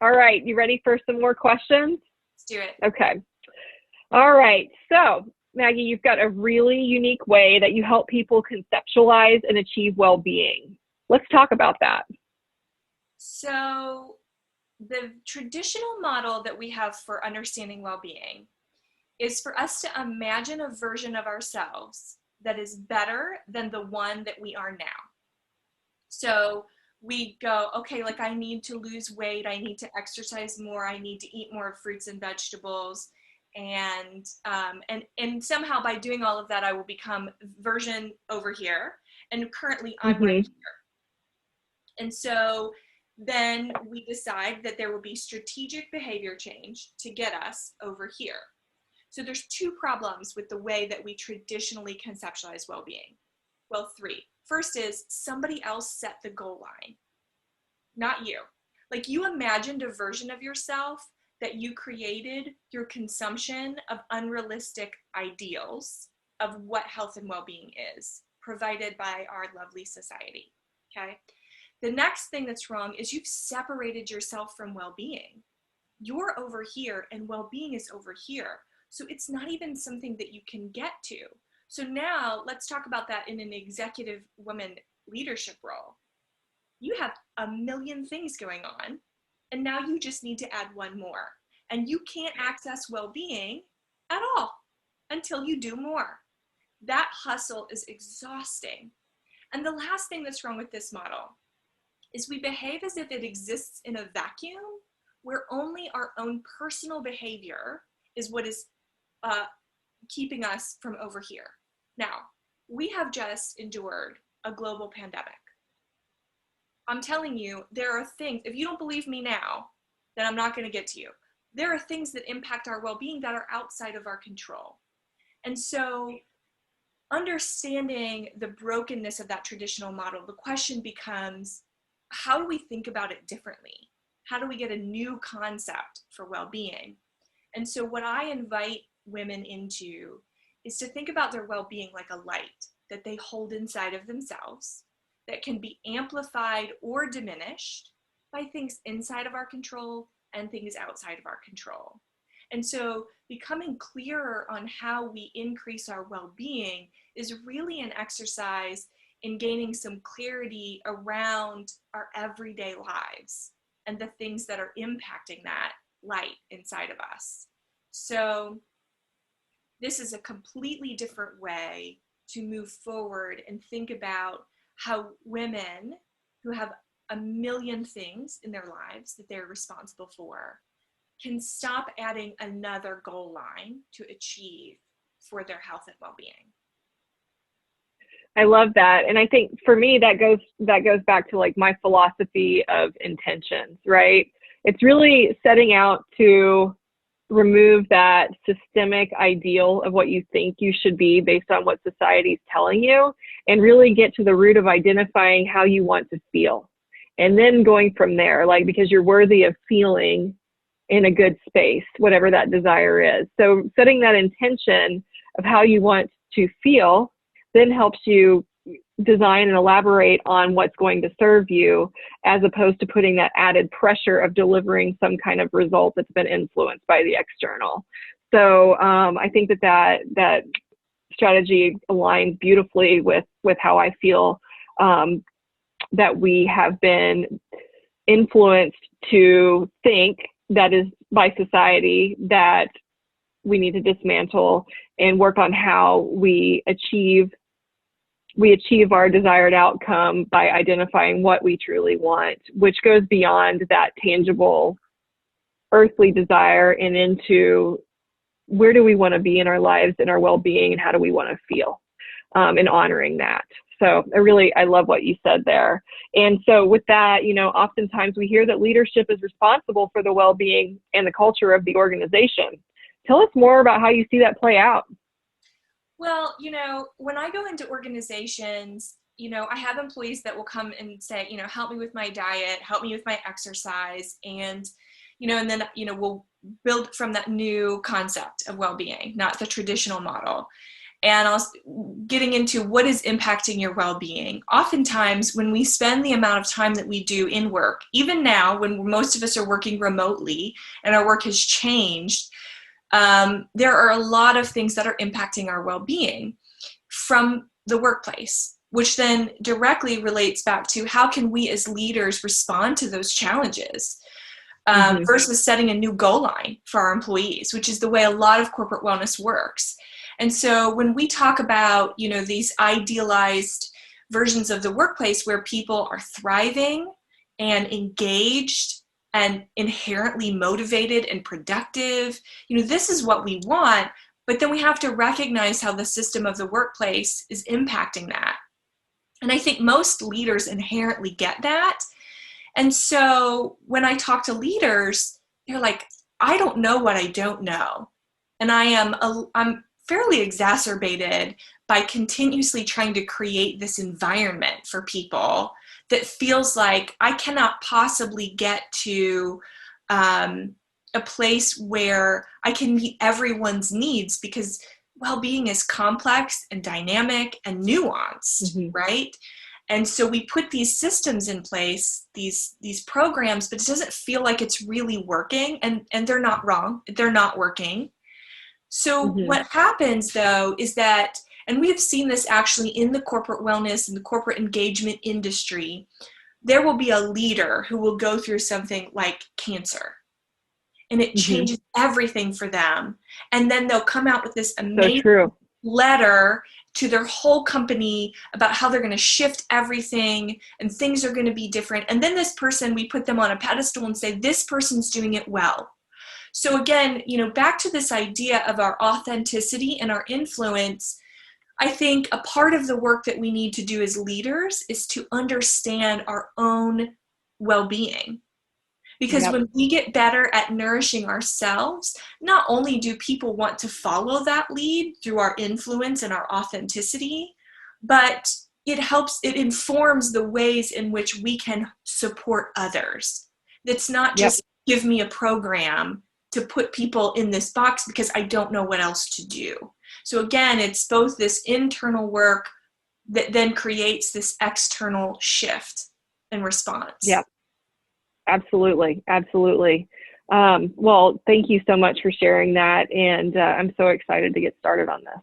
All right, you ready for some more questions? Let's do it. Okay. All right. So, Maggie, you've got a really unique way that you help people conceptualize and achieve well-being. Let's talk about that. So, the traditional model that we have for understanding well-being is for us to imagine a version of ourselves that is better than the one that we are now. So we go, okay, like I need to lose weight, I need to exercise more, I need to eat more fruits and vegetables, and somehow by doing all of that, I will become version over here, and currently I'm right here. And so then we decide that there will be strategic behavior change to get us over here. So there's two problems with the way that we traditionally conceptualize well-being. Well, three. First is somebody else set the goal line, not you. Like you imagined a version of yourself that you created through consumption of unrealistic ideals of what health and well-being is, provided by our lovely society, okay? The next thing that's wrong is you've separated yourself from well-being. You're over here and well-being is over here. So it's not even something that you can get to. So now let's talk about that in an executive woman leadership role. You have a million things going on, and now you just need to add one more. And you can't access well-being at all until you do more. That hustle is exhausting. And the last thing that's wrong with this model is we behave as if it exists in a vacuum where only our own personal behavior is what is keeping us from over here. Now, we have just endured a global pandemic. I'm telling you, there are things, if you don't believe me now, then I'm not going to get to you. There are things that impact our well-being that are outside of our control. And so understanding the brokenness of that traditional model, the question becomes, how do we think about it differently? How do we get a new concept for well-being? And so what I invite women into is to think about their well-being like a light that they hold inside of themselves that can be amplified or diminished by things inside of our control and things outside of our control. And so becoming clearer on how we increase our well-being is really an exercise in gaining some clarity around our everyday lives and the things that are impacting that light inside of us. So this is a completely different way to move forward and think about how women who have a million things in their lives that they're responsible for can stop adding another goal line to achieve for their health and well-being. I love that. And I think for me, that goes back to like my philosophy of intentions, right? It's really setting out to remove that systemic ideal of what you think you should be based on what society's telling you, and really get to the root of identifying how you want to feel. And then going from there, like, because you're worthy of feeling in a good space, whatever that desire is. So setting that intention of how you want to feel then helps you design and elaborate on what's going to serve you, as opposed to putting that added pressure of delivering some kind of result that's been influenced by the external. So I think that strategy aligns beautifully with how I feel that we have been influenced to think, that is by society, that we need to dismantle and work on how we achieve our desired outcome by identifying what we truly want, which goes beyond that tangible earthly desire and into where do we want to be in our lives and our well-being, and how do we want to feel, and honoring that. So I love what you said there. And so with that, oftentimes we hear that leadership is responsible for the well-being and the culture of the organization. Tell us more about how you see that play out. Well, when I go into organizations, I have employees that will come and say, help me with my diet, help me with my exercise. And, and then, we'll build from that new concept of well-being, not the traditional model. and getting into what is impacting your well-being. Oftentimes, when we spend the amount of time that we do in work, even now when most of us are working remotely and our work has changed, there are a lot of things that are impacting our well-being from the workplace, which then directly relates back to how can we as leaders respond to those challenges versus setting a new goal line for our employees, which is the way a lot of corporate wellness works. And so when we talk about, these idealized versions of the workplace where people are thriving and engaged and inherently motivated and productive, this is what we want, but then we have to recognize how the system of the workplace is impacting that. And I think most leaders inherently get that. And so when I talk to leaders, they're like, I don't know what I don't know. And I'm fairly exacerbated by continuously trying to create this environment for people that feels like I cannot possibly get to a place where I can meet everyone's needs, because well-being is complex and dynamic and nuanced, right? And so we put these systems in place, these programs, but it doesn't feel like it's really working, and they're not wrong. They're not working. So what happens though is that, and we have seen this actually in the corporate wellness and the corporate engagement industry, there will be a leader who will go through something like cancer, and it changes everything for them. And then they'll come out with this amazing letter to their whole company about how they're going to shift everything and things are going to be different. And then this person, we put them on a pedestal and say, this person's doing it well. So again, back to this idea of our authenticity and our influence, I think a part of the work that we need to do as leaders is to understand our own well-being. Because when we get better at nourishing ourselves, not only do people want to follow that lead through our influence and our authenticity, but it informs the ways in which we can support others. That's not just give me a program to put people in this box because I don't know what else to do. So again, it's both this internal work that then creates this external shift and response. Yep. Absolutely. Absolutely. Well, thank you so much for sharing that. And I'm so excited to get started on this.